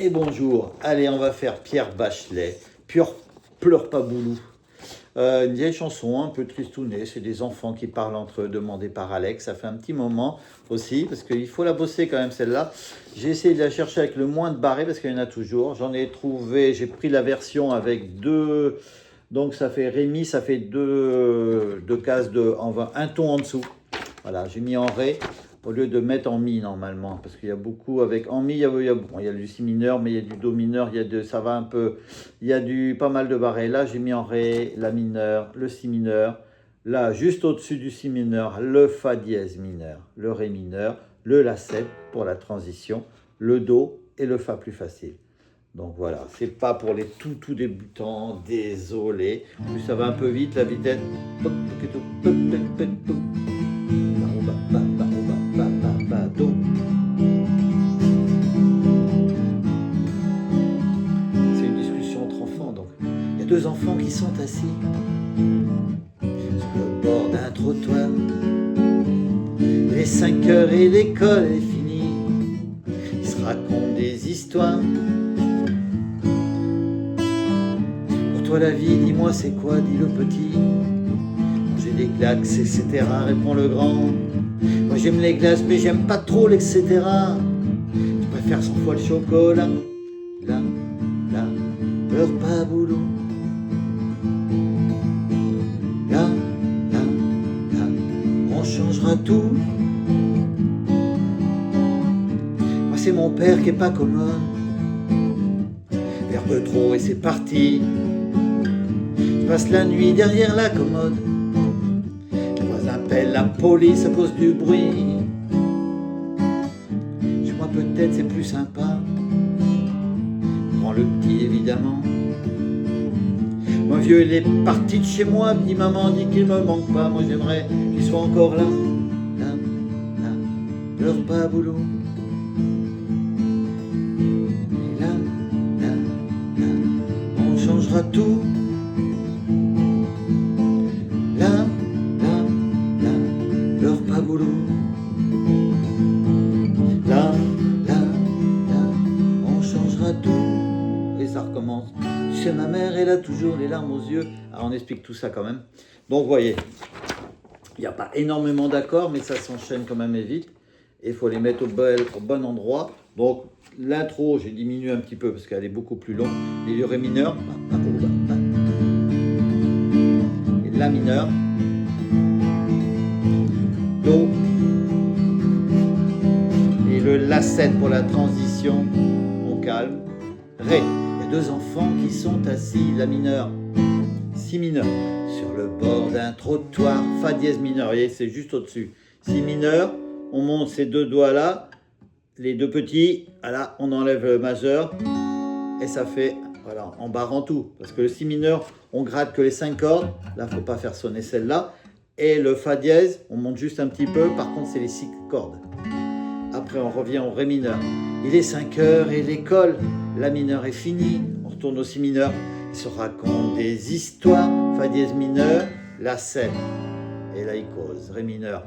et bonjour. Allez, on va faire Pierre Bachelet, Pleure pas Boulou. Une vieille chanson un peu tristounée, c'est des enfants qui parlent entre eux, demandés par Alex. Ça fait un petit moment aussi, parce qu'il faut la bosser quand même celle-là. J'ai essayé de la chercher avec le moins de barrés, parce qu'il y en a toujours. J'en ai trouvé, j'ai pris la version avec deux, donc ça fait Rémi, ça fait deux cases un ton en dessous. Voilà, j'ai mis en Ré au lieu de mettre en Mi normalement, parce qu'il y a beaucoup avec en Mi, il y a du Si mineur, mais il y a du Do mineur, ça va un peu, il y a pas mal de barrés. Là, j'ai mis en Ré, La mineur, le Si mineur, là, juste au-dessus du Si mineur, le Fa dièse mineur, le Ré mineur, le La7 pour la transition, le Do et le Fa plus facile. Donc voilà, c'est pas pour les tout débutants, désolé. Plus ça va un peu vite, la vitesse. C'est une discussion entre enfants, donc. Il y a deux enfants qui sont assis sur le bord d'un trottoir. Il est 5 heures et l'école est finie. Ils se racontent des histoires. Pour toi la vie, dis-moi c'est quoi, dit le petit. Manger des glaces, etc., répond le grand. Moi j'aime les glaces mais j'aime pas trop l'etc. Je préfère 100 fois le chocolat. Là, pleure pas boulot. Là, on changera tout. Moi c'est mon père qui est pas commode. Verre de trop et c'est parti. Je passe la nuit derrière la commode. Appelle la police à cause du bruit. Chez moi peut-être c'est plus sympa. Prends le petit évidemment. Mon vieux il est parti de chez moi, dit maman, dit qu'il me manque pas. Moi j'aimerais qu'il soit encore là. Là, pleure pas boulot. Et là, on changera tout. Là, on changera tout. Et ça recommence. Tu sais, ma mère, elle a toujours les larmes aux yeux. Alors, on explique tout ça quand même. Donc, vous voyez, il n'y a pas énormément d'accords, mais ça s'enchaîne quand même vite. Et il faut les mettre au bon endroit. Donc, l'intro, j'ai diminué un petit peu parce qu'elle est beaucoup plus longue. Et le Ré mineur. Et La mineur. Do. Et le La7 pour la transition, on calme. Ré, il y a deux enfants qui sont assis, La mineur, Si mineur, sur le bord d'un trottoir, Fa dièse mineur, vous voyez, c'est juste au-dessus. Si mineur, on monte ces deux doigts là, les deux petits, voilà, on enlève le majeur, et ça fait, voilà, en barrant tout. Parce que le Si mineur, on gratte que les 5 cordes, là, il ne faut pas faire sonner celle-là. Et le Fa dièse, on monte juste un petit peu, par contre c'est les 6 cordes. Après on revient au Ré mineur. Il est 5 heures et l'école, La mineur est finie. On retourne au Si mineur, il se raconte des histoires. Fa dièse mineur, La7. Et là il cause, Ré mineur.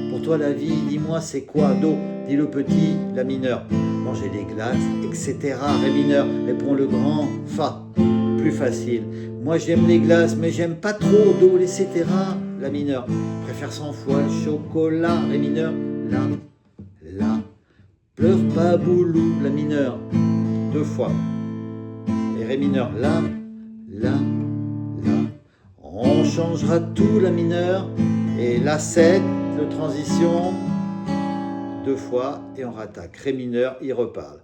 Pour toi la vie, dis-moi c'est quoi, Do, dit le petit, La mineur. Manger des glaces, etc. Ré mineur, répond le grand, Fa. Plus facile. Moi j'aime les glaces mais j'aime pas trop, Do, etc. La mineur, préfère 100 fois le chocolat. Ré mineur, là, pleure pas boulou. La mineur, 2 fois. Et Ré mineur, là, on changera tout. La mineur, et La7, le transition, 2 fois, et on rattaque. Ré mineur, il reparle.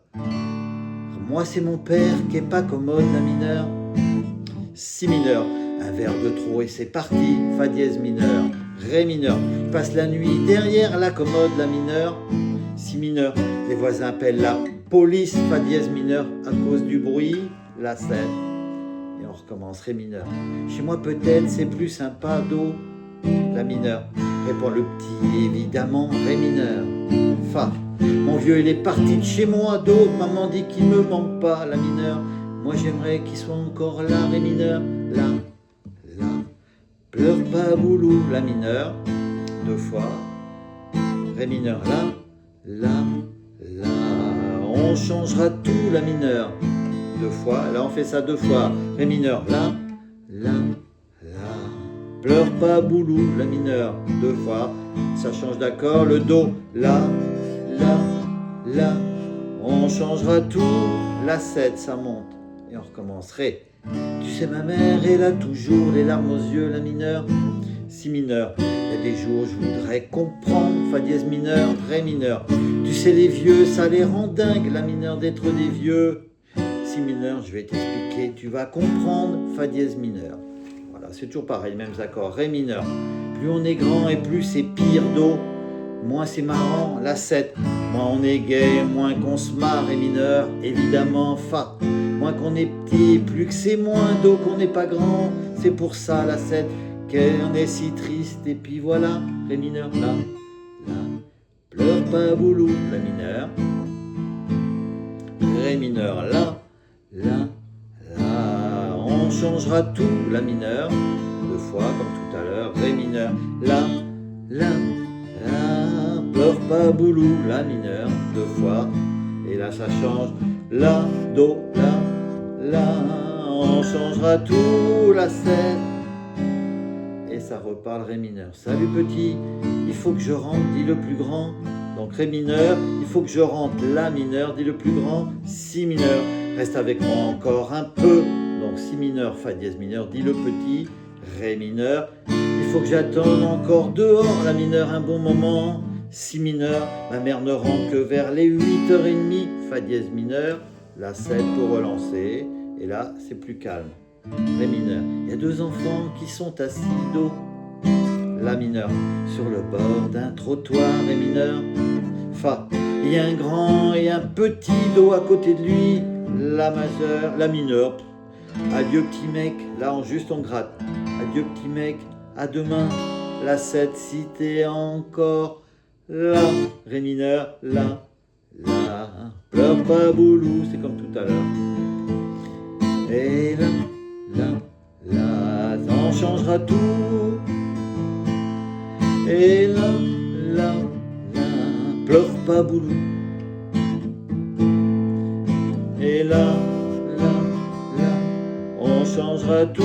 Moi c'est mon père qui est pas commode. La mineur, Si mineur, un verre de trop et c'est parti. Fa dièse mineur, Ré mineur. Je passe la nuit derrière la commode. La mineur, Si mineur. Les voisins appellent la police. Fa dièse mineur à cause du bruit. La7. Et on recommence. Ré mineur. Chez moi peut-être c'est plus sympa. Do, La mineur. Répond le petit évidemment. Ré mineur. Fa. Mon vieux il est parti de chez moi. Do, maman dit qu'il me manque pas. La mineur. Moi j'aimerais qu'il soit encore là. Ré mineur. Là, pleure pas boulou. La mineur, 2 fois. Ré mineur, là, on changera tout, la mineur. 2 fois, là on fait ça 2 fois. Ré mineur, la, la. Pleure pas boulou, la mineur, 2 fois. Ça change d'accord, le do, la, la. On changera tout, la 7, ça monte. Et on recommence, ré. Tu sais ma mère, elle a toujours les larmes aux yeux, la mineur. Si mineur, il y a des jours je voudrais comprendre, fa dièse mineur, ré mineur. Tu sais les vieux, ça les rend dingues, la mineur d'être des vieux. Si mineur, je vais t'expliquer, tu vas comprendre, fa dièse mineur. Voilà, c'est toujours pareil, les mêmes accords, ré mineur. Plus on est grand et plus c'est pire, do. Moins c'est marrant, la 7. Moins on est gai, moins qu'on se marre, ré mineur, évidemment, fa. Moins qu'on est petit, plus que c'est moins, do qu'on n'est pas grand. C'est pour ça, la 7, qu'on est si triste. Et puis voilà, ré mineur, la. Pleure pas boulou, la mineur. Ré mineur, la. On changera tout, la mineur. 2 fois, comme tout à l'heure, ré mineur, la. Pleure pas boulou, la mineur, 2 fois. Et là, ça change, la, do, la. On changera tout, la 7. Et ça repart le ré mineur. Salut petit, il faut que je rentre, dit le plus grand. Donc ré mineur, il faut que je rentre, la mineur, dit le plus grand. Si mineur, reste avec moi encore un peu. Donc si mineur, fa dièse mineur, dit le petit. Ré mineur, il faut que j'attende encore dehors, la mineur, un bon moment. Si mineur, ma mère ne rentre que vers les 8h30. Fa dièse mineur, la 7 pour relancer. Et là, c'est plus calme. Ré mineur. Il y a 2 enfants qui sont assis dos. La mineur. Sur le bord d'un trottoir. Ré mineur. Fa. Il y a un grand et un petit do à côté de lui. La majeure. La mineure. Adieu petit mec. Là, on gratte. Adieu petit mec. À demain. La 7 si t'es encore là. Ré mineur. La. Pleure pas boulou. C'est comme tout à l'heure. Et là, on changera tout. Et là, pleure pas boulou. Et là, on changera tout.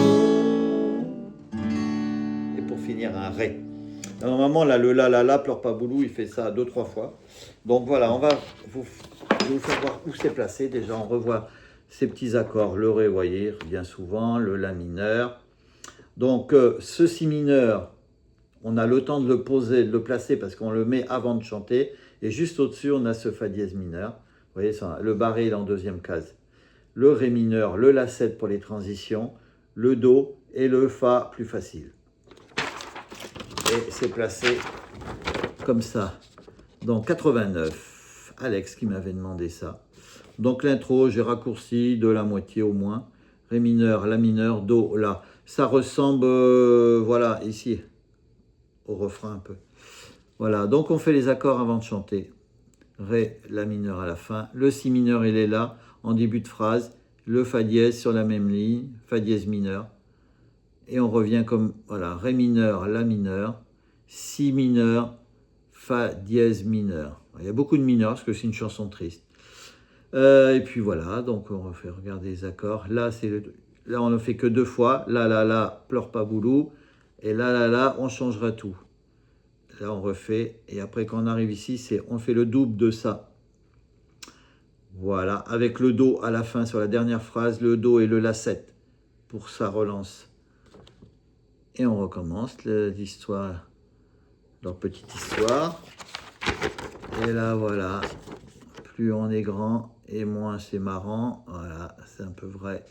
Et pour finir, un ré. Normalement, là, le la, pleure pas boulou, il fait ça 2-3 fois. Donc voilà, je vais vous faire voir où c'est placé. Déjà, on revoit ces petits accords, le ré, vous voyez, bien souvent, le la mineur. Donc, ce si mineur, on a le temps de le poser, de le placer parce qu'on le met avant de chanter. Et juste au-dessus, on a ce fa dièse mineur. Vous voyez, ça, le barré, il est en 2e case. Le ré mineur, le la 7 pour les transitions, le do et le fa plus facile. Et c'est placé comme ça. Donc, 89, Alex qui m'avait demandé ça. Donc l'intro, j'ai raccourci de la moitié au moins. Ré mineur, la mineur, do, la. Ça ressemble, voilà, ici, au refrain un peu. Voilà, donc on fait les accords avant de chanter. Ré, la mineur à la fin. Le si mineur, il est là, en début de phrase. Le fa dièse sur la même ligne, fa dièse mineur. Et on revient comme, voilà, ré mineur, la mineur. Si mineur, fa dièse mineur. Il y a beaucoup de mineurs parce que c'est une chanson triste. Et puis voilà, donc on refait regarder les accords. Là, on ne fait que 2 fois. Là, pleure pas boulou. Et là, on changera tout. Là, on refait. Et après, quand on arrive ici, on fait le double de ça. Voilà, avec le do à la fin sur la dernière phrase, le do et le la 7 pour sa relance. Et on recommence l'histoire, leur petite histoire. Et là, voilà. Plus on est grand et moins c'est marrant. Voilà, c'est un peu vrai.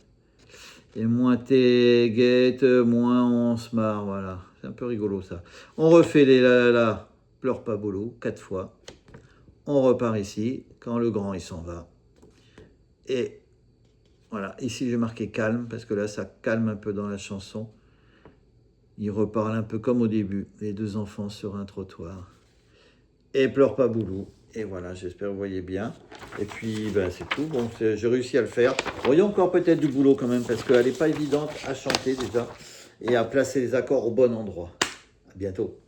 Et moins t'es guette, moins on se marre. Voilà, c'est un peu rigolo ça. On refait les la, pleure pas boulot, 4 fois. On repart ici, quand le grand il s'en va. Et voilà, ici j'ai marqué calme, parce que là ça calme un peu dans la chanson. Il reparle un peu comme au début, les 2 enfants sur un trottoir. Et pleure pas boulot. Et voilà, j'espère que vous voyez bien. Et puis, ben, c'est tout. Bon, j'ai réussi à le faire. Bon, il y a encore peut-être du boulot quand même, parce qu'elle n'est pas évidente à chanter déjà, et à placer les accords au bon endroit. À bientôt.